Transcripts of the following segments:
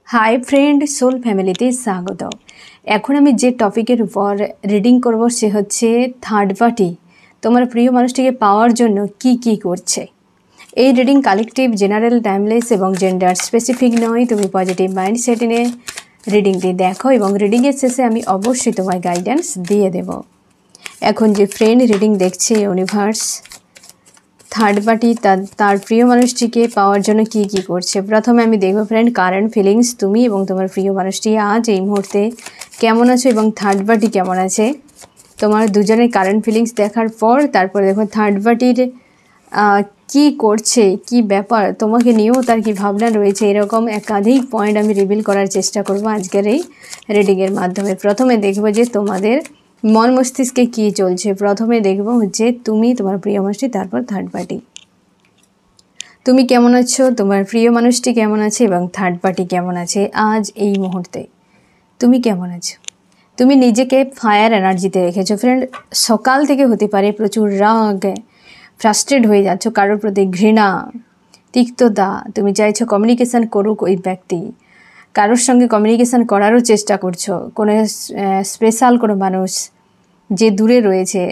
High friend soul फैमिलीते स्वागत। এখন আমি যে টপিকের উপর রিডিং করব সে হচ্ছে থার্ড পার্টি তোমার প্রিয় মানুষটিকে পাওয়ার জন্য কি কি করছে। এই রিডিং কালেকটিভ, জেনারেল, টাইমলেস এবং জেন্ডার স্পেসিফিক নয়। তুমি পজিটিভ মাইন্ডসেট নিয়ে রিডিংটি দেখো এবং রিডিংয়ের শেষে আমি অবশ্যই তোমায় গাইডেন্স দিয়ে দেব। এখন যে ফ্রেন্ড রিডিং দেখছে ইউনিভার্স থার্ড পার্টি তার প্রিয় মানুষটিকে পাওয়ার জন্য কি কি করছে। প্রথমে আমি দেখব ফ্রেন্ড কারেন্ট ফিলিংস, তুমি এবং তোমার প্রিয় মানুষটি আজ এই মুহূর্তে কেমন আছো এবং থার্ড পার্টি কেমন আছে। তোমার দুজনের কারেন্ট ফিলিংস দেখার পর তারপর দেখো থার্ড পার্টির কি করছে, কি ব্যাপার, তোমাকে নিয়েও তার কি ভাবনা রয়েছে। এরকম একাধিক পয়েন্ট আমি রিভিল করার চেষ্টা করব আজকের এই রিডিংয়ের মাধ্যমে। প্রথমে দেখব যে তোমাদের মন মস্তিষ্কে কী চলছে। প্রথমে দেখব হচ্ছে তুমি, তোমার প্রিয় মানুষটি, তারপর থার্ড পার্টি। তুমি কেমন আছো, তোমার প্রিয় মানুষটি কেমন আছে এবং থার্ড পার্টি কেমন আছে আজ এই মুহূর্তে। তুমি কেমন আছো? তুমি নিজেকে ফায়ার এনার্জিতে রেখেছো ফ্রেন্ড। সকাল থেকে হতে পারে প্রচুর রাগ, ফ্রাস্ট্রেট হয়ে যাচ্ছ, কারোর প্রতি ঘৃণা, তিক্ততা। তুমি চাইছো কমিউনিকেশান করুক ওই ব্যক্তি, কারোর সঙ্গে কমিউনিকেশান করারও চেষ্টা করছো। কোনো স্পেশাল কোনো মানুষ যে দূরে রয়েছে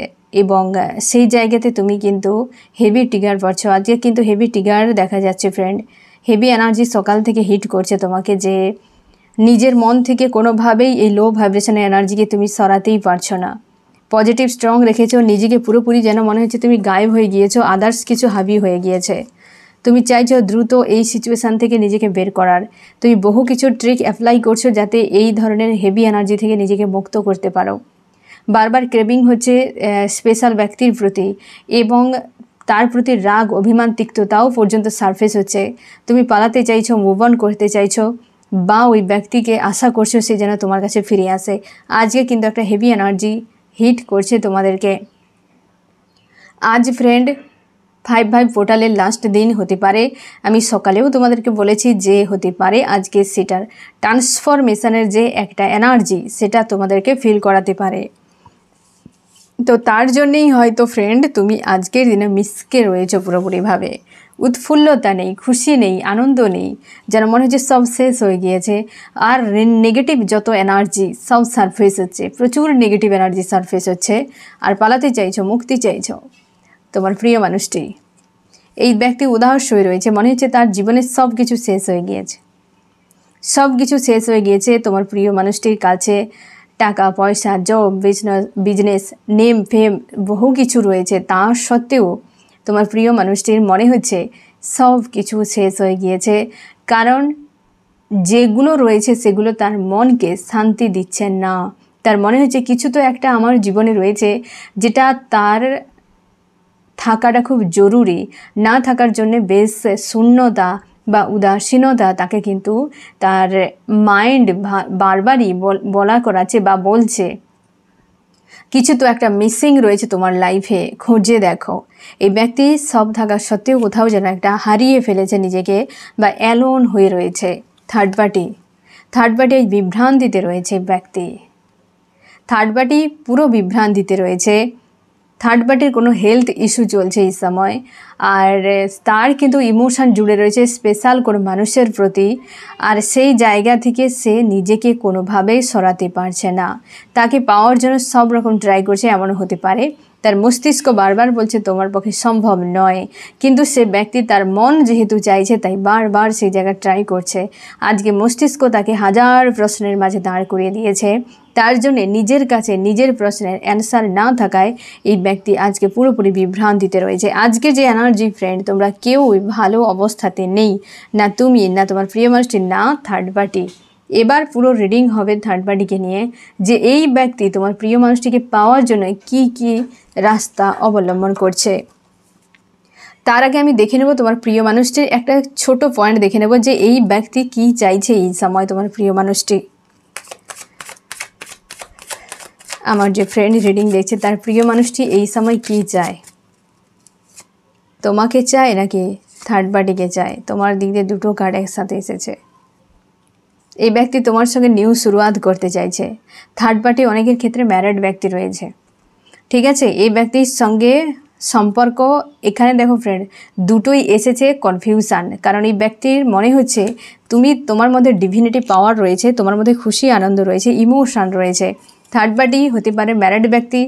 এবং সেই জায়গাতে তুমি কিন্তু হেভি ট্রিগার পাচ্ছো। আজকে কিন্তু হেভি ট্রিগার দেখা যাচ্ছে ফ্রেন্ড। হেভি এনার্জি সকাল থেকে হিট করছে তোমাকে, যে নিজের মন থেকে কোনোভাবেই এই লো ভাইব্রেশনের এনার্জিকে তুমি সরাতেই পারছো না। পজিটিভ স্ট্রং রেখেছো নিজেকে পুরোপুরি, যেন মনে হচ্ছে তুমি গায়েব হয়ে গিয়েছো, আদার্স কিছু হাবি হয়ে গিয়েছে। তুমি চাইছো দ্রুত এই সিচুয়েশান থেকে নিজেকে বের করার। তুমি বহু কিছু ট্রিক অ্যাপ্লাই করছো যাতে এই ধরনের হেভি এনার্জি থেকে নিজেকে মুক্ত করতে পারো। বারবার ক্রেভিং হচ্ছে স্পেশাল ব্যক্তির প্রতি এবং তার প্রতি রাগ, অভিমান, তিক্ততাও পর্যন্ত সারফেস হচ্ছে। তুমি পালাতে চাইছো, মুভ অন করতে চাইছো, বা ওই ব্যক্তিকে আশা করছো সে যেন তোমার কাছে ফিরে আসে। আজকে কিন্তু একটা হেভি এনার্জি হিট করছে তোমাদেরকে। আজ ফ্রেন্ড 5/5 পোর্টালের লাস্ট দিন হতে পারে। আমি সকালেও তোমাদেরকে বলেছি যে হতে পারে আজকে সেটার ট্রান্সফরমেশনের যে একটা এনার্জি সেটা তোমাদেরকে ফিল করাতে পারে। তো তার জন্যেই হয়তো ফ্রেন্ড তুমি আজকের দিনে মিসকে রয়েছো পুরোপুরিভাবে। উৎফুল্লতা নেই, খুশি নেই, আনন্দ নেই, যেন মনে হচ্ছে সব শেষ হয়ে গিয়েছে। আর নেগেটিভ যত এনার্জি সব সারফেস হচ্ছে, প্রচুর নেগেটিভ এনার্জি সারফেস হচ্ছে। আর পালাতে চাইছো, মুক্তি চাইছো। তোমার প্রিয় মানুষটি, এই ব্যক্তি উদাস হয়ে রয়েছে, মনে হচ্ছে তার জীবনের সব কিছু শেষ হয়ে গিয়েছে, সব কিছু শেষ হয়ে গিয়েছে। তোমার প্রিয় মানুষটির কাছে টাকা পয়সা, জব, বিজনেস, নেম, ফেম বহু কিছু রয়েছে। তা সত্ত্বেও তোমার প্রিয় মানুষটির মনে হচ্ছে সব কিছু শেষ হয়ে গিয়েছে, কারণ যেগুলো রয়েছে সেগুলো তার মনকে শান্তি দিচ্ছে না। তার মনে হচ্ছে কিছু তো একটা আমার জীবনে রয়েছে যেটা তার থাকাটা খুব জরুরি। না থাকার জন্যে বেশ শূন্যতা বা উদাসীনতা তাকে কিন্তু তার মাইন্ড বারবারই বলা করাচ্ছে বা বলছে কিছু তো একটা মিসিং রয়েছে তোমার লাইফে, খুঁজে দেখো। এই ব্যক্তি সব থাকা সত্ত্বেও কোথাও যেন একটা হারিয়ে ফেলেছে নিজেকে বা অ্যালোন হয়ে রয়েছে। থার্ড পার্টি এই বিভ্রান্তিতে রয়েছে ব্যক্তি। থার্ড পার্টি পুরো বিভ্রান্তিতে রয়েছে। থার্ড পার্টির কোনো হেলথ ইস্যু চলছে এই সময়, আর তার কিন্তু ইমোশান জুড়ে রয়েছে স্পেশাল কোনো মানুষের প্রতি। আর সেই জায়গা থেকে সে নিজেকে কোনোভাবেই সরাতে পারছে না। তাকে পাওয়ার জন্য সব রকম ট্রাই করছে। এমন হতে পারে তার মস্তিষ্ক বারবার বলছে তোমার পক্ষে সম্ভব নয়, কিন্তু সে ব্যক্তি তার মন যেহেতু চাইছে তাই বারবার সেই জায়গা ট্রাই করছে। আজকে মস্তিষ্ক তাকে হাজার প্রশ্নের মাঝে দাঁড় করিয়ে দিয়েছে। তার জন্যে নিজের কাছে নিজের প্রশ্নের অ্যান্সার না থাকায় এই ব্যক্তি আজকে পুরোপুরি বিভ্রান্তিতে রয়েছে। আজকে যে এনার্জি ফ্রেন্ড, তোমরা কেউই ভালো অবস্থাতে নেই, না তুমি, না তোমার প্রিয় মানুষটি, না থার্ড পার্টি। এবার পুরো রিডিং হবে থার্ড পার্টিকে নিয়ে, যে এই ব্যক্তি তোমার প্রিয় মানুষটিকে পাওয়ার জন্য কি কি রাস্তা অবলম্বন করছে। তার আগে আমি দেখে নেব তোমার প্রিয় মানুষটির একটা ছোট পয়েন্ট দেখে নেব যে এই ব্যক্তি কি চাইছে এই সময়। তোমার প্রিয় মানুষটি, আমার যে ফ্রেন্ড রিডিং দেখছে তার প্রিয় মানুষটি এই সময় কি চায়। তোমাকে চায় নাকি থার্ড পার্টিকে চায়? তোমার দিক দিয়ে দুটো কার্ড একসাথে এসেছে। এই ব্যক্তি তোমার সঙ্গে নিউ শুরুয়াত করতে চাইছে। থার্ড পার্টি অনেকের ক্ষেত্রে ম্যারিড ব্যক্তি রয়েছে, ঠিক আছে। এই ব্যক্তির সঙ্গে সম্পর্ক এখানে দেখো ফ্রেন্ড দুটোই এসেছে কনফিউশন, কারণ এই ব্যক্তির মনে হচ্ছে তোমার মধ্যে ডিভিনিটি পাওয়ার রয়েছে, তোমার মধ্যে খুশি আনন্দ রয়েছে, ইমোশন রয়েছে। থার্ড পার্টি হতে পারে ম্যারিড ব্যক্তি,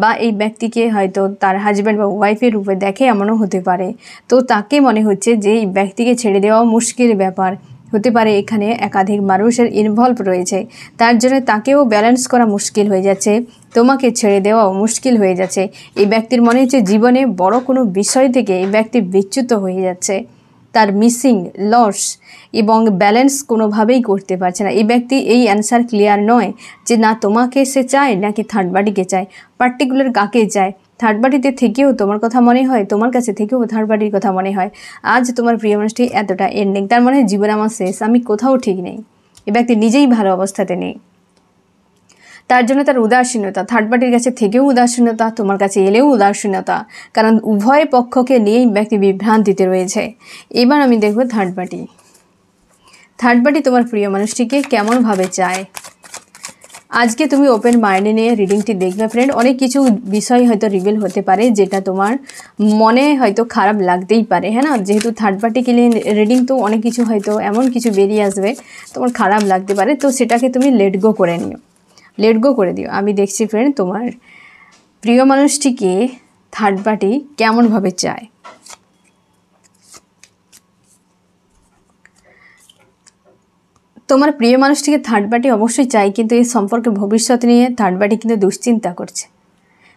বা এই ব্যক্তিকে হয়তো তার হাজব্যান্ড বা ওয়াইফের রূপে দেখে, এমনও হতে পারে। তো তাকে মনে হচ্ছে যে এই ব্যক্তিকে ছেড়ে দেওয়া মুশকিল ব্যাপার হতে পারে, এখানে একাধিক মানুষের ইনভলভ রয়েছে, তার জন্য তাকেও ব্যালেন্স করা মুশকিল হয়ে যাচ্ছে, তোমাকে ছেড়ে দেওয়াও মুশকিল হয়ে যাচ্ছে। এই ব্যক্তির মনে হচ্ছে জীবনে বড় কোনো বিষয় থেকে এই ব্যক্তি বিচ্যুত হয়ে যাচ্ছে, তার মিসিং লস এবং ব্যালেন্স কোনোভাবেই করতে পারছে না। এই ব্যক্তি এই অ্যান্সার ক্লিয়ার নয় যে না তোমাকে সে চায় নাকি থার্ড পার্টিকে চায়, পার্টিকুলার কাকে চায়। থার্ড পার্টিতে থেকেও তোমার কথা মনে হয়, তোমার কাছে থেকেও থার্ড পার্টির কথা মনে হয়। আজ তোমার প্রিয় মানুষটি এতটা এন্ডিং, তার মানে জীবন আমার শেষ, আমি কোথাও ঠিক নেই। এই ব্যক্তি নিজেই ভালো অবস্থাতে নেই, তার জন্য তার উদাসীনতা, থার্ড পার্টির কাছে থেকেও উদাসীনতা, তোমার কাছে এলেও উদাসীনতা, কারণ উভয় পক্ষকে নিয়েই ব্যক্তি বিভ্রান্তিতে রয়েছে। এবার আমি দেখব থার্ড পার্টি তোমার প্রিয় মানুষটিকে কেমনভাবে চায়। আজকে তুমি ওপেন মাইন্ডে নিয়ে রিডিংটি দেখবে ফ্রেন্ড। অনেক কিছু বিষয় হয়তো রিভিল হতে পারে যেটা তোমার মনে হয়তো খারাপ লাগতেই পারে, হ্যাঁ না, যেহেতু থার্ড পার্টিকে নিয়ে রিডিং, তো অনেক কিছু হয়তো এমন কিছু বেরিয়ে আসবে তোমার খারাপ লাগতে পারে, তো সেটাকে তুমি লেট গো করে দিও। আমি দেখছি ফ্রেন্ড তোমার প্রিয় মানুষটিকে থার্ড পার্টি কেমনভাবে চায়। তোমার প্রিয় মানুষটিকে থার্ড পার্টি অবশ্যই চাই, কিন্তু এই সম্পর্কে ভবিষ্যৎ নিয়ে থার্ড পার্টি কিন্তু দুশ্চিন্তা করছে,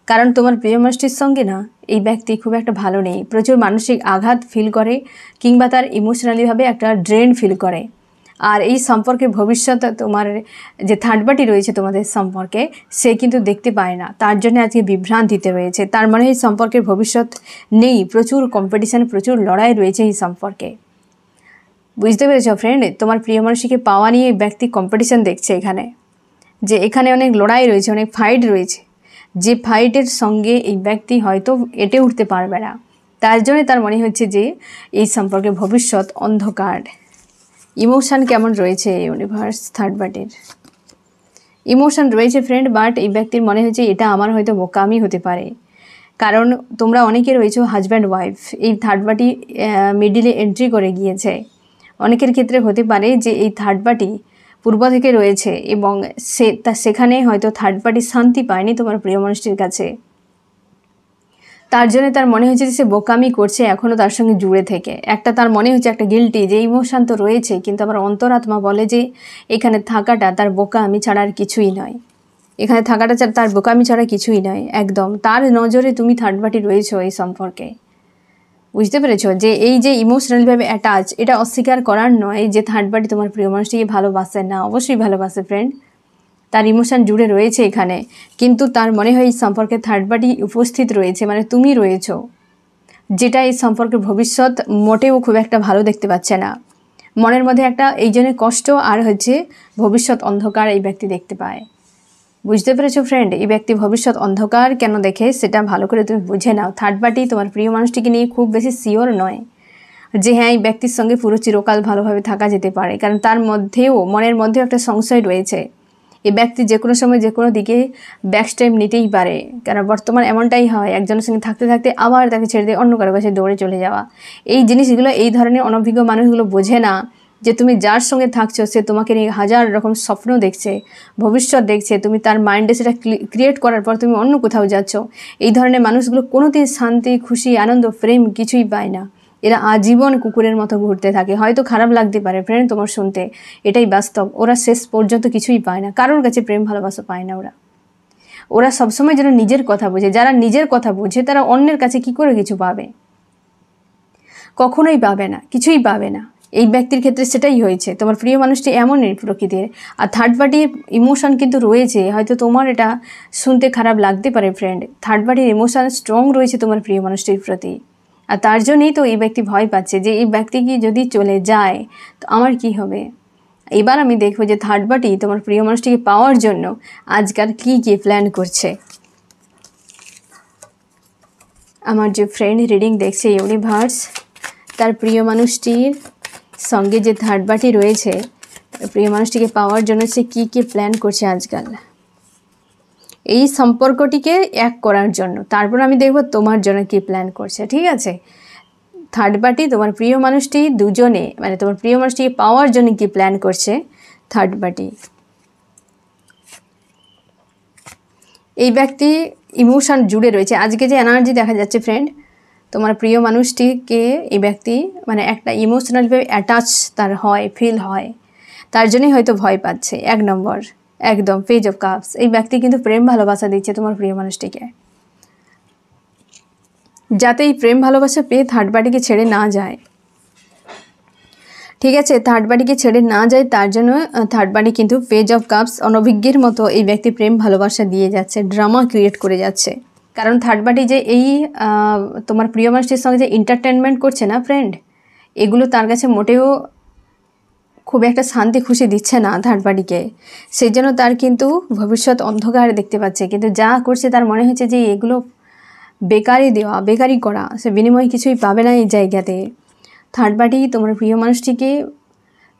কারণ তোমার প্রিয় মানুষটির সঙ্গে না এই ব্যক্তি খুব একটা ভালো নেই, প্রচুর মানসিক আঘাত ফিল করে, কিংবা তার ইমোশনালিভাবে একটা ড্রেন ফিল করে। আর এই সম্পর্কে ভবিষ্যৎ তোমার যে থার্ড পার্টি রয়েছে তোমাদের সম্পর্কে, সে কিন্তু দেখতে পায় না, তার জন্য আজকে বিভ্রান্তিতে রয়েছে। তার মানে এই সম্পর্কের ভবিষ্যৎ নেই, প্রচুর কম্পিটিশান, প্রচুর লড়াই রয়েছে এই সম্পর্কে। বুঝতে পেরেছ ফ্রেন্ড, তোমার প্রিয় মানুষকে পাওয়া নিয়ে ব্যক্তি কম্পিটিশান দেখছে এখানে, যে এখানে অনেক লড়াই রয়েছে, অনেক ফাইট রয়েছে, যে ফাইটের সঙ্গে এই ব্যক্তি হয়তো এটে উঠতে পারবে না, তার জন্য তার মনে হচ্ছে যে এই সম্পর্কে ভবিষ্যৎ অন্ধকার। ইমোশান কেমন রয়েছে ইউনিভার্স থার্ড পার্টির? ইমোশান রয়েছে ফ্রেন্ড, বাট এই ব্যক্তির মনে হচ্ছে এটা আমার হয়তো বোকামি হতে পারে, কারণ তোমরা অনেকে রয়েছো হাজব্যান্ড ওয়াইফ, এই থার্ড পার্টি মিডিলে এন্ট্রি করে গিয়েছে। অনেকের ক্ষেত্রে হতে পারে যে এই থার্ড পার্টি পূর্ব থেকে রয়েছে এবং সেখানে হয়তো থার্ড পার্টি শান্তি পায়নি তোমার প্রিয় মানুষটির কাছে, তার জন্য তার মনে হচ্ছে যে সে বোকামি করছে এখনও তার সঙ্গে জুড়ে থেকে। একটা তার মনে হচ্ছে একটা গিল্টি, যে ইমোশান তো রয়েছে, কিন্তু আমার অন্তরাত্মা বলে যে এখানে থাকাটা তার বোকামি ছাড়া আর কিছুই নয়, এখানে থাকাটা তার বোকামি ছাড়া কিছুই নয় একদম। তার নজরে তুমি থার্ড পার্টি রয়েছো এই সম্পর্কে। বুঝতে পেরেছো যে এই যে ইমোশনালভাবে অ্যাটাচ, এটা অস্বীকার করার নয় যে থার্ড পার্টি তোমার প্রিয় মানুষটিকে ভালোবাসে না, অবশ্যই ভালোবাসে ফ্রেন্ড, তার ইমোশান জুড়ে রয়েছে এখানে, কিন্তু তার মনে হয় এই সম্পর্কে থার্ড পার্টি উপস্থিত রয়েছে, মানে তুমি রয়েছো, যেটা এই সম্পর্কের ভবিষ্যৎ মোটেও খুব একটা ভালো দেখতে পাচ্ছে না। মনের মধ্যে একটা এই জন্য কষ্ট আর হচ্ছে ভবিষ্যৎ অন্ধকার এই ব্যক্তি দেখতে পায়। বুঝতে পেরেছো ফ্রেন্ড, এই ব্যক্তি ভবিষ্যৎ অন্ধকার কেন দেখে সেটা ভালো করে তুমি বুঝে নাও। থার্ড পার্টি তোমার প্রিয় মানুষটিকে নিয়ে খুব বেশি শিওর নয় যে হ্যাঁ এই ব্যক্তির সঙ্গে পুরো চিরকাল ভালোভাবে থাকা যেতে পারে, কারণ তার মধ্যেও মনের মধ্যেও একটা সংশয় রয়েছে। এই ব্যক্তি যে কোনো সময় যে কোনো দিকে ব্যাক স্টেপ নিতেই পারে, কারণ বর্তমান এমনটাই হয়, একজনের সঙ্গে থাকতে থাকতে আবার তাকে ছেড়ে দিয়ে অন্য কারো কাছে দৌড়ে চলে যাওয়া। এই জিনিসগুলো এই ধরনের অনভিজ্ঞ মানুষগুলো বোঝে না যে তুমি যার সঙ্গে থাকছো সে তোমাকে নিয়ে হাজার রকম স্বপ্ন দেখছে, ভবিষ্যৎ দেখছে, তুমি তার মাইন্ডে সেটা ক্রিয়েট করার পর তুমি অন্য কোথাও যাচ্ছ। এই ধরনের মানুষগুলো কোনোদিন শান্তি, খুশি, আনন্দ, প্রেম কিছুই পায় না, এরা আজীবন কুকুরের মতো ঘুরতে থাকে। হয়তো খারাপ লাগতে পারে ফ্রেন্ড তোমার শুনতে, এটাই বাস্তব, ওরা শেষ পর্যন্ত কিছুই পায় না, কারোর কাছে প্রেম ভালোবাসা পায় না। ওরা সবসময় যেন নিজের কথা বোঝে, যারা নিজের কথা বোঝে তারা অন্যের কাছে কি করে কিছু পাবে, কখনোই পাবে না, কিছুই পাবে না। এই ব্যক্তির ক্ষেত্রে সেটাই হয়েছে, তোমার প্রিয় মানুষটি এমনই প্রকৃতির। আর থার্ড পার্টির ইমোশন কিন্তু রয়েছে, হয়তো তোমার এটা শুনতে খারাপ লাগতে পারে ফ্রেন্ড, থার্ড পার্টির ইমোশন স্ট্রং রয়েছে তোমার প্রিয় মানুষটির প্রতি। আর তার জন্যই তো এই ব্যক্তি ভয় পাচ্ছে যে এই ব্যক্তি কি যদি চলে যায় তো আমার কি হবে। এবার আমি দেখব যে থার্ড পার্টি তোমার প্রিয় মানুষটিকে পাওয়ার জন্য আজকাল কি প্ল্যান করছে। আমার যে ফ্রেন্ড রিডিং দেখছে ইউনিভার্স, তার প্রিয় মানুষটির সঙ্গে যে থার্ড পার্টি রয়েছে, প্রিয় মানুষটিকে পাওয়ার জন্য সে কি প্ল্যান করছে আজকাল। এই সম্পর্কটিকে এক করার জন্য। তারপর আমি দেখব তোমার জন্য কি প্ল্যান করছে, ঠিক আছে। থার্ড পার্টি তোমার প্রিয় মানুষটি দুজনে মানে তোমার প্রিয় মানুষটিকে পাওয়ার জন্য কি প্ল্যান করছে থার্ড পার্টি। এই ব্যক্তি ইমোশন জুড়ে রয়েছে। আজকে যে এনার্জি দেখা যাচ্ছে ফ্রেন্ড, তোমার প্রিয় মানুষটিকে এই ব্যক্তি মানে একটা ইমোশনালভাবে অ্যাটাচ তার হয়, ফিল হয়, তার জন্যই হয়তো ভয় পাচ্ছে। 1 নম্বর একদম পেজ অফ কাপস। এই ব্যক্তি কিন্তু প্রেম ভালোবাসা দিচ্ছে তোমার প্রিয় মানুষটিকে, যাতে এই প্রেম ভালোবাসা পেয়ে থার্ড পার্টিকে ছেড়ে না যায়, ঠিক আছে। থার্ড পার্টিকে ছেড়ে না যায় তার জন্য থার্ড পার্টি কিন্তু পেজ অফ কাপস অনভিজ্ঞের মতো এই ব্যক্তি প্রেম ভালোবাসা দিয়ে যাচ্ছে, ড্রামা ক্রিয়েট করে যাচ্ছে। কারণ থার্ড পার্টি যে এই তোমার প্রিয় মানুষটির সঙ্গে যে এন্টারটেনমেন্ট করছে না ফ্রেন্ড, এগুলো তার কাছে মোটেও খুব একটা শান্তি খুশি দিচ্ছে না থার্ড পার্টিকে। সেই জন্য তার কিন্তু ভবিষ্যৎ অন্ধকার দেখতে পাচ্ছে। কিন্তু যা করছে তার মনে হচ্ছে যে এগুলো বেকারি দেওয়া, বেকারি করা, সে বিনিময়ে কিছুই পাবে না এই জায়গাতে। থার্ড পার্টি তোমার প্রিয় মানুষটিকে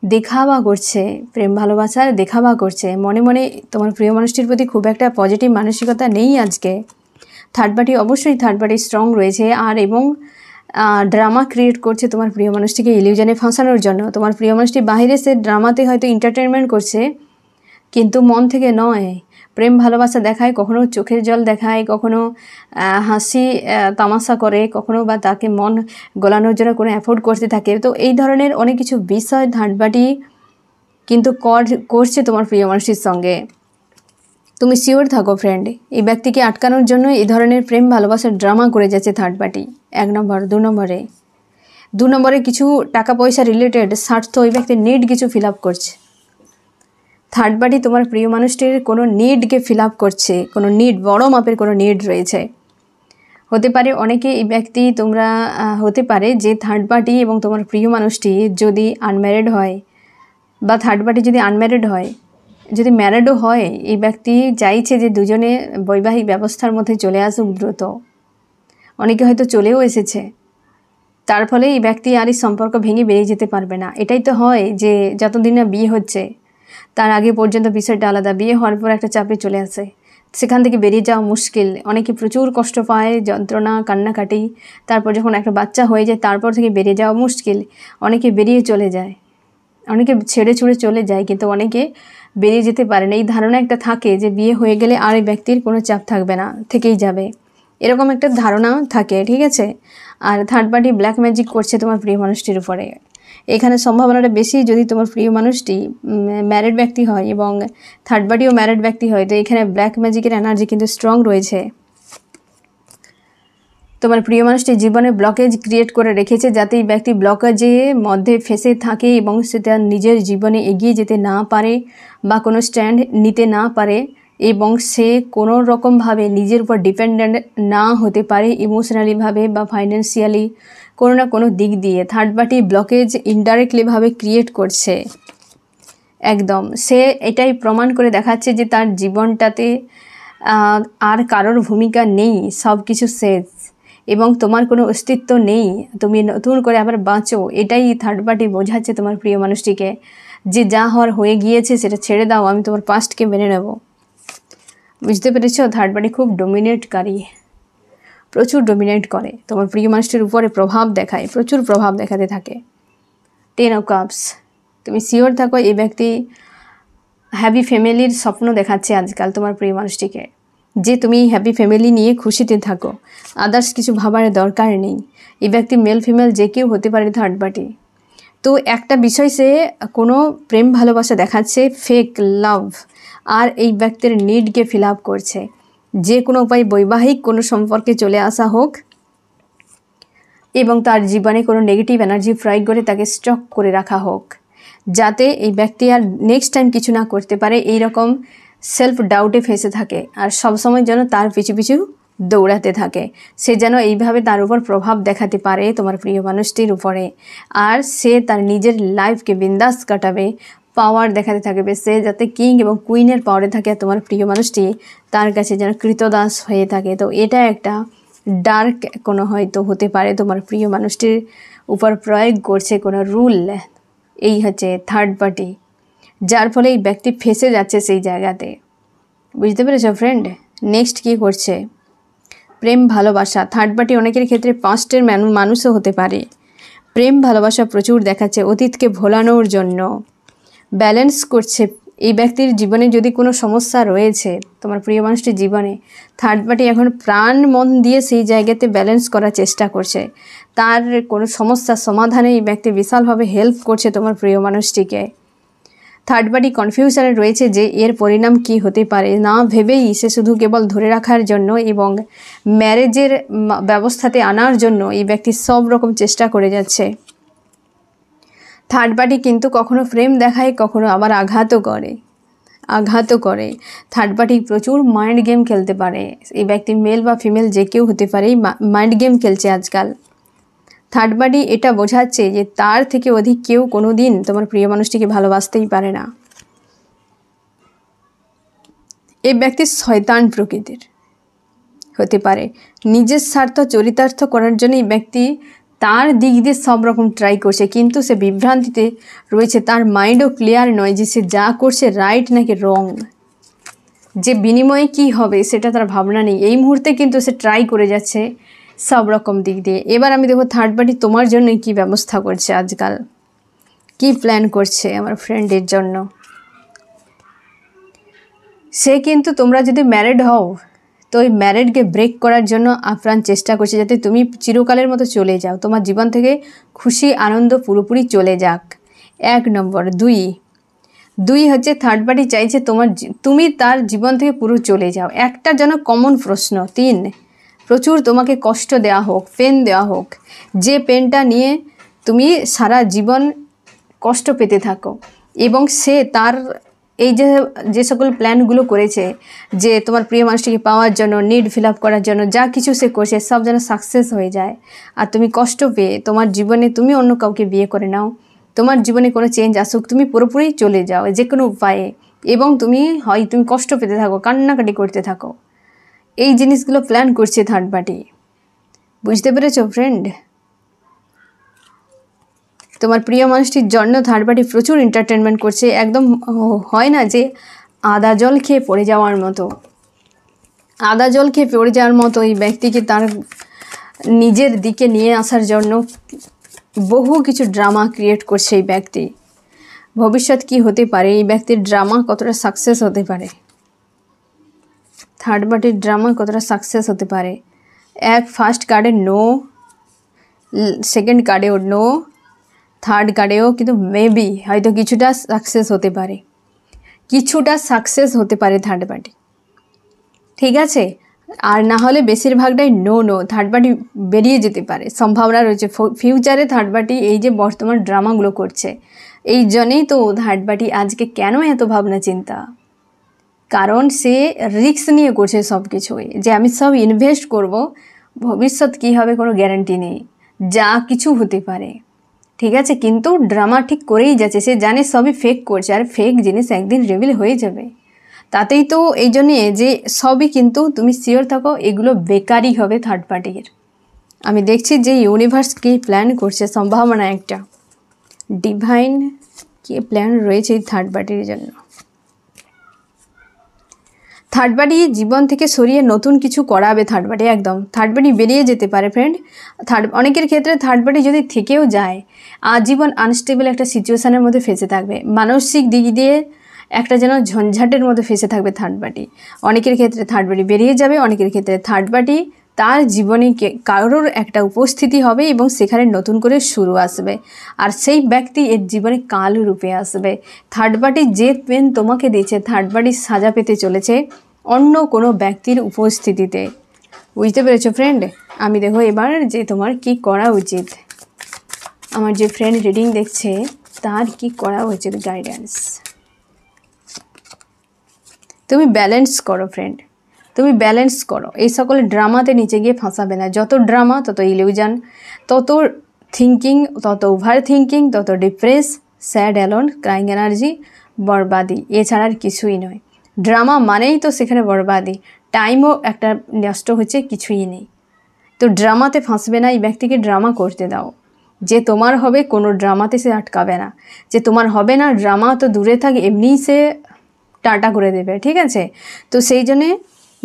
দেখাবা করছে, প্রেম ভালোবাসার দেখাবা করছে। মনে মনে তোমার প্রিয় মানুষটির প্রতি খুব একটা পজিটিভ মানসিকতা নেই আজকে। থার্ড পার্টি অবশ্যই থার্ড পার্টি স্ট্রং রয়েছে আর এবং ড্রামা ক্রিয়েট করছে তোমার প্রিয় মানুষটিকে ইলিউশনে ফাঁসানোর জন্য। তোমার প্রিয় মানুষটি বাইরে সে ড্রামাতে হয়তো এন্টারটেনমেন্ট করছে, কিন্তু মন থেকে নয়। প্রেম ভালোবাসা দেখায়, কখনো চোখের জল দেখায়, কখনো হাসি তামাশা করে, কখনো বা তাকে মন গলানোর জন্য কোনো এফোর্ট করতে থাকে। তো এই ধরনের অনেক কিছু বিষয় থার্ড পার্টি কিন্তু করছে তোমার প্রিয় মানুষটির সঙ্গে। তুমি শিওর থাকো ফ্রেন্ড, এই ব্যক্তিকে আটকানোর জন্য এই ধরনের প্রেম ভালোবাসার ড্রামা করে যাচ্ছে থার্ড পার্টি। 1 নম্বর। 2 নম্বরে কিছু টাকা পয়সা রিলেটেড স্বার্থ এই ব্যক্তির নিড কিছু ফিল আপ করছে। থার্ড পার্টি তোমার প্রিয় মানুষটির কোনো নিডকে ফিল আপ করছে, কোনো নিড, বড় মাপের কোনো নিড রয়েছে। হতে পারে অনেকে এই ব্যক্তি তোমরা হতে পারে যে থার্ড পার্টি এবং তোমার প্রিয় মানুষটি যদি আনম্যারিড হয় বা থার্ড পার্টি যদি আনম্যারিড হয়, যদি ম্যারিডও হয়, এই ব্যক্তি চাইছে যে দুজনে বৈবাহিক ব্যবস্থার মধ্যে চলে আসুক দ্রুত। অনেকে হয়তো চলেও এসেছে, তার ফলে এই ব্যক্তি আর এই সম্পর্ক ভেঙে বেরিয়ে যেতে পারবে না। এটাই তো হয় যে যতদিন না বিয়ে হচ্ছে তার আগে পর্যন্ত বিষয়টা আলাদা, বিয়ে হওয়ার পর একটা চাপে চলে আসে, সেখান থেকে বেরিয়ে যাওয়া মুশকিল। অনেকে প্রচুর কষ্ট পায়, যন্ত্রণা, কান্নাকাটি। তারপর যখন একটা বাচ্চা হয়ে যায় তারপর থেকে বেরিয়ে যাওয়া মুশকিল। অনেকে বেরিয়ে চলে যায়, অনেকে ছেড়ে ছুড়ে চলে যায়, কিন্তু অনেকে বেরিয়ে যেতে পারে না। এই ধারণা একটা থাকে যে বিয়ে হয়ে গেলে আর এই ব্যক্তির কোনো চাপ থাকবে না, থেকেই যাবে, এরকম একটা ধারণা থাকে, ঠিক আছে। আর থার্ড পার্টি ব্ল্যাক ম্যাজিক করছে তোমার প্রিয় মানুষটির উপরে। এখানে সম্ভাবনাটা বেশি যদি তোমার প্রিয় মানুষটি ম্যারিড ব্যক্তি হয় এবং থার্ড পার্টিও ম্যারিড ব্যক্তি হয়, তো এখানে ব্ল্যাক ম্যাজিকের এনার্জি কিন্তু স্ট্রং রয়েছে। তোমার প্রিয় মানুষটি জীবনে ব্লকেজ ক্রিয়েট করে রেখেছে, যাতে এই ব্যক্তি ব্লকেজের মধ্যে ফেসে থাকে এবং সেটা নিজের জীবনে এগিয়ে যেতে না পারে বা কোনো স্ট্যান্ড নিতে না পারে, এবং সে কোনো রকমভাবে নিজের উপর ডিপেন্ডেন্ট না হতে পারে ইমোশনালিভাবে বা ফাইন্যান্সিয়ালি কোনো না কোনো দিক দিয়ে। থার্ড পার্টি ব্লকেজ ইনডাইরেক্টলিভাবে ক্রিয়েট করছে। একদম সে এটাই প্রমাণ করে দেখাচ্ছে যে তার জীবনটাতে আর কারোর ভূমিকা নেই, সব কিছু শেষ এবং তোমার কোনো অস্তিত্ব নেই, তুমি নতুন করে আবার বাঁচো। এটাই থার্ড পার্টি বোঝাচ্ছে তোমার প্রিয় মানুষটিকে যে যা হওয়ার হয়ে গিয়েছে সেটা ছেড়ে দাও, আমি তোমার পাস্টকে মেনে নেব। বুঝতে পেরেছ? থার্ড পার্টি খুব ডোমিনেটকারী, প্রচুর ডোমিনেট করে, তোমার প্রিয় মানুষটির উপরে প্রভাব দেখায়, প্রচুর প্রভাব দেখাতে থাকে। 10 অফ কাপস। তুমি শিওর থাকো এই ব্যক্তি হ্যাপি ফ্যামিলির স্বপ্ন দেখাচ্ছে আজকাল তোমার প্রিয় মানুষটিকে, যে তুমি হ্যাপি ফ্যামিলি নিয়ে খুশিতে থাকো, আদার্স কিছু ভাবার দরকার নেই। এই ব্যক্তি মেল ফিমেল যে কেউ হতে পারে থার্ড পার্টি। তো একটা বিষয় সে কোনো প্রেম ভালোবাসা দেখাচ্ছে, ফেক লাভ, আর এই ব্যক্তির নিডকে ফিল আপ করছে। যে কোনো উপায় বৈবাহিক কোনো সম্পর্কে চলে আসা হোক এবং তার জীবনে কোনো নেগেটিভ এনার্জি প্রয়োগ করে তাকে স্টক করে রাখা হোক, যাতে এই ব্যক্তি আর নেক্সট টাইম কিছু না করতে পারে, এই রকম সেলফ ডাউটে ফেসে থাকে আর সবসময় যেন তার পিছু পিছু দৌড়াতে থাকে। সে যেন এইভাবে তার উপর প্রভাব দেখাতে পারে তোমার প্রিয় মানুষটির উপরে, আর সে তার নিজের লাইফকে বিন্দাস কাটাবে, পাওয়ার দেখাতে থাকবে, সে যাতে কিং এবং কুইনের পাওয়ারে থাকে আর তোমার প্রিয় মানুষটি তার কাছে যেন কৃতদাস হয়ে থাকে। তো এটা একটা ডার্ক কোনো হয়তো হতে পারে তোমার প্রিয় মানুষটির উপর প্রয়োগ করছে কোনো রুল, এই হচ্ছে থার্ড পার্টি, যার ফলে এই ব্যক্তি ফেসে যাচ্ছে সেই জায়গাতে। বুঝতে পেরেছো ফ্রেন্ড? নেক্সট কী করছে? প্রেম ভালোবাসা। থার্ড পার্টি অনেকের ক্ষেত্রে পাস্টের মানুষও হতে পারে। প্রেম ভালোবাসা প্রচুর দেখাচ্ছে অতীতকে ভোলানোর জন্য। ব্যালেন্স করছে। এই ব্যক্তির জীবনে যদি কোনো সমস্যা রয়েছে তোমার প্রিয় মানুষটির জীবনে, থার্ড পার্টি এখন প্রাণ মন দিয়ে সেই জায়গাতে ব্যালেন্স করার চেষ্টা করছে। তার কোনো সমস্যার সমাধানে এই ব্যক্তি বিশালভাবে হেল্প করছে তোমার প্রিয় মানুষটিকে। থার্ড পার্টি কনফিউশনে রয়েছে যে এর পরিণাম কি হতে পারে, না ভেবেই সে শুধু কেবল ধরে রাখার জন্য এবং ম্যারেজের ব্যবস্থাতে আনার জন্য এই ব্যক্তি সব রকম চেষ্টা করে যাচ্ছে। থার্ড পার্টি কিন্তু কখনো প্রেম দেখায়, কখনো আবার আঘাতও করে। থার্ড পার্টি প্রচুর মাইন্ড গেম খেলতে পারে। এই ব্যক্তি মেল বা ফিমেল যে কেউ হতে পারে, মাইন্ড গেম খেলছে আজকাল। থার্ড পার্টি এটা বোঝাচ্ছে যে তার থেকে অধিক কেউ কোনো দিন তোমার প্রিয় মানুষটিকে ভালোবাসতেই পারে না। এই ব্যক্তি শয়তান প্রকৃতির হতে পারে। নিজের স্বার্থ চরিতার্থ করার জন্য এই ব্যক্তি তার দিক দিয়ে সব রকম ট্রাই করছে, কিন্তু সে বিভ্রান্তিতে রয়েছে। তার মাইন্ডও ক্লিয়ার নয় যে সে যা করছে রাইট নাকি রং, যে বিনিময়ে কি হবে সেটা তার ভাবনা নেই। এই মুহূর্তে কিন্তু সে ট্রাই করে যাচ্ছে সব রকম দিক দিয়ে। এবার আমি দেখব থার্ড পার্টি তোমার জন্য কি ব্যবস্থা করছে, আজকাল কি প্ল্যান করছে আমার ফ্রেন্ডের জন্য। সে কিন্তু তোমরা যদি ম্যারিড হও তো ওই ম্যারিডকে ব্রেক করার জন্য আপ্রাণ চেষ্টা করছে, যাতে তুমি চিরকালের মতো চলে যাও, তোমার জীবন থেকে খুশি আনন্দ পুরোপুরি চলে যাক। 1 নম্বর। 2 হচ্ছে থার্ড পার্টি চাইছে তুমি তার জীবন থেকে পুরো চলে যাও। একটা যেন কমন প্রশ্ন। 3 প্রচুর তোমাকে কষ্ট দেওয়া হোক, পেন দেওয়া হোক, যে পেনটা নিয়ে তুমি সারা জীবন কষ্ট পেতে থাকো। এবং সে তার এই যে সকল প্ল্যানগুলো করেছে যে তোমার প্রিয় মানুষটিকে পাওয়ার জন্য, নিড ফিল আপ করার জন্য যা কিছু সে করছে সব যেন সাকসেস হয়ে যায়। আর তুমি কষ্ট পেয়ে তোমার জীবনে তুমি অন্য কাউকে বিয়ে করে নাও, তোমার জীবনে কোনো চেঞ্জ আসুক, তুমি পুরোপুরি চলে যাও যে কোনো উপায়ে, এবং তুমি কষ্ট পেতে থাকো, কান্নাকাটি করতে থাকো। এই জিনিসগুলো প্ল্যান করছে থার্ড পার্টি। বুঝতে পেরেছো ফ্রেন্ড? তোমার প্রিয় মানুষটির জন্য থার্ড পার্টি প্রচুর এন্টারটেনমেন্ট করছে। একদম হয় না যে আদা জল খেয়ে পড়ে যাওয়ার মতো এই ব্যক্তিকে তার নিজের দিকে নিয়ে আসার জন্য বহু কিছু ড্রামা ক্রিয়েট করছে এই ব্যক্তি। ভবিষ্যৎ কি হতে পারে, এই ব্যক্তির ড্রামা কতটা সাকসেস হতে পারে, থার্ড পার্টির ড্রামা কতটা সাকসেস হতে পারে। ফার্স্ট কার্ডে নো, সেকেন্ড কার্ডেও নো, থার্ড কার্ডেও কিন্তু মেবি হয়তো কিছুটা সাকসেস হতে পারে থার্ড পার্টি। ঠিক আছে, আর না হলে বেশিরভাগটাই নো। থার্ড পার্টি বেরিয়ে যেতে পারে, সম্ভাবনা রয়েছে ফিউচারে। থার্ড পার্টি এই যে বর্তমান ড্রামাগুলো করছে, এই জন্যেই তো থার্ড পার্টি আজকে কেন এত ভাবনা চিন্তা, কারণ সে রিস্ক নিয়ে করছে সব কিছুই, যে আমি সব ইনভেস্ট করব, ভবিষ্যৎ কী হবে কোনো গ্যারান্টি নেই, যা কিছু হতে পারে। ঠিক আছে, কিন্তু ড্রামা ঠিক করেই যাচ্ছে। সে জানে সবই ফেক করছে, আর ফেক জিনিস একদিন রিভিল হয়ে যাবে। তাতেই তো এই জন্যে যে সবই কিন্তু তুমি শিওর থাকো এগুলো বেকারই হবে থার্ড পার্টির। আমি দেখছি যে ইউনিভার্স কী প্ল্যান করছে, সম্ভাবনা একটা ডিভাইন কী প্ল্যান রয়েছে এই থার্ড পার্টির জন্য। থার্ড পার্টি জীবন থেকে সরিয়ে নতুন কিছু করাবে থার্ড পার্টি। একদম থার্ড পার্টি বেরিয়ে যেতে পারে ফ্রেন্ড। অনেকের ক্ষেত্রে থার্ড পার্টি যদি থেকেও যায়, আজীবন আনস্টেবল একটা সিচুয়েশানের মধ্যে ফেসে থাকবে, মানসিক দিক দিয়ে একটা যেন ঝঞ্ঝাটের মধ্যে ফেসে থাকবে থার্ড পার্টি। অনেকের ক্ষেত্রে থার্ড পার্টি বেরিয়ে যাবে, অনেকের ক্ষেত্রে থার্ড পার্টি তার জীবনে কারোর একটা উপস্থিতি হবে এবং সেখানে নতুন করে শুরু আসবে, আর সেই ব্যক্তি এর জীবনে কাল রূপে আসবে। থার্ড পার্টি যে পেন তোমাকে দিয়েছে, থার্ড পার্টি সাজা পেতে চলেছে অন্য কোনো ব্যক্তির উপস্থিতিতে। বুঝতে পেরেছো ফ্রেন্ড? আমি দেখো এবার যে তোমার কি করা উচিত, আমার যে ফ্রেন্ড রিডিং দেখছে তার কি করা উচিত, গাইডেন্স। তুমি ব্যালেন্স করো ফ্রেন্ড, তুমি ব্যালেন্স করো। এই সকল ড্রামাতে নিচে গিয়ে ফাঁসাবে না। যত ড্রামা তত illusion, too thinking, too overthinking, too depress, sad, alone, crying energy, বরবাদি, এছাড়া আর কিছুই নয়। ড্রামা মানেই তো সেখানে বরবাদি, টাইমও একটা নষ্ট হচ্ছে, কিছুই নেই। তো ড্রামাতে ফাঁসবে না, এই ব্যক্তিকে ড্রামা করতে দাও। যে তোমার হবে কোনো ড্রামাতে সে আটকাবে না, যে তোমার হবে না ড্রামা তো দূরে থাকে, এমনিই সে টাটা করে দেবে। ঠিক আছে, তো সেই জন্যে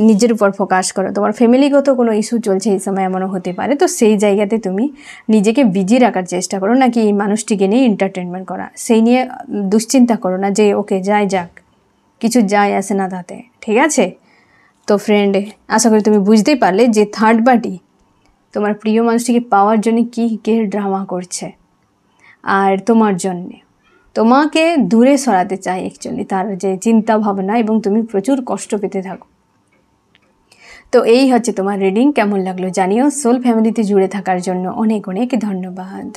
নিজের উপর ফোকাস করো। তোমার ফ্যামিলিগত কোনো ইস্যু চলছে এই সময়, এমনও হতে পারে। তো সেই জায়গাতে তুমি নিজেকে বিজি রাখার চেষ্টা করো, নাকি এই মানুষটিকে নিয়ে এন্টারটেনমেন্ট করা, সেই নিয়ে দুশ্চিন্তা করো না যে ওকে যাই যাক, কিছু যায় আসে না তাতে, ঠিক আছে? তো ফ্রেন্ড, আশা করি তুমি বুঝতেই পারলে যে থার্ড পার্টি তোমার প্রিয় মানুষটিকে পাওয়ার জন্য কী কে ড্রামা করছে, আর তোমার জন্যে তোমাকে দূরে সরাতে চাই অ্যাকচুয়ালি তার যে চিন্তা ভাবনা, এবং তুমি প্রচুর কষ্ট পেতে থাকো। তো এই হচ্ছে তোমার রিডিং। কেমন লাগলো জানিও। সোল ফ্যামিলিতে জুড়ে থাকার জন্য অনেক অনেক ধন্যবাদ।